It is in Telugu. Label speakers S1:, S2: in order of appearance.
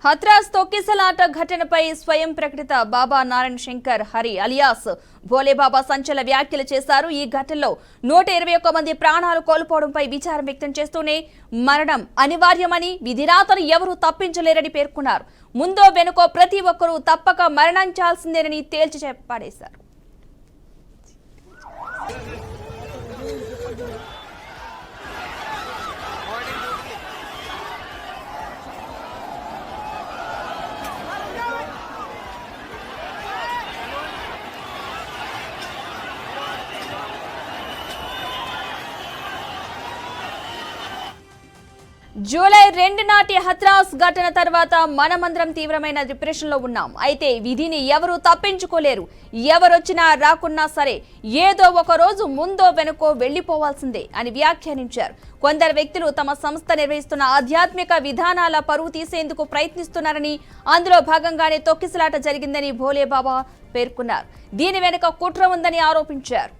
S1: హత్రాస్ తొక్కిసలాట ఘటనపై స్వయం ప్రకటిత బాబా నారాయణ శంకర్ హరి అలియాస్ భోలేబాబా సంచలన వ్యాఖ్యలు చేశారు. ఈ ఘటనలో 121 మంది ప్రాణాలు కోల్పోవడంపై విచారం వ్యక్తం చేస్తూనే మరణం అనివార్యమని, విధిరాతను ఎవరూ తప్పించలేరని పేర్కొన్నారు. ముందో వెనుకో ప్రతి ఒక్కరూ తప్పక మరణించాల్సిందేనని తేల్చి చెప్పాడేశారు. జూలై 2 నాటి హత్రాస్ ఘటన తర్వాత మనమందరం తీవ్రమైన డిప్రెషన్ లో ఉన్నాం. అయితే విధిని ఎవరూ తప్పించుకోలేరు. ఎవరొచ్చినా రాకున్నా సరే ఏదో ఒక రోజు ముందో వెనుకో వెళ్లిపోవాల్సిందే అని వ్యాఖ్యానించారు. కొందరు వ్యక్తులు తమ సంస్థ నిర్వహిస్తున్న ఆధ్యాత్మిక విధానాల పరువు తీసేందుకు ప్రయత్నిస్తున్నారని, అందులో భాగంగానే తొక్కిసలాట జరిగిందని భోలేబాబా పేర్కొన్నారు. దీని వెనుక కుట్ర ఉందని ఆరోపించారు.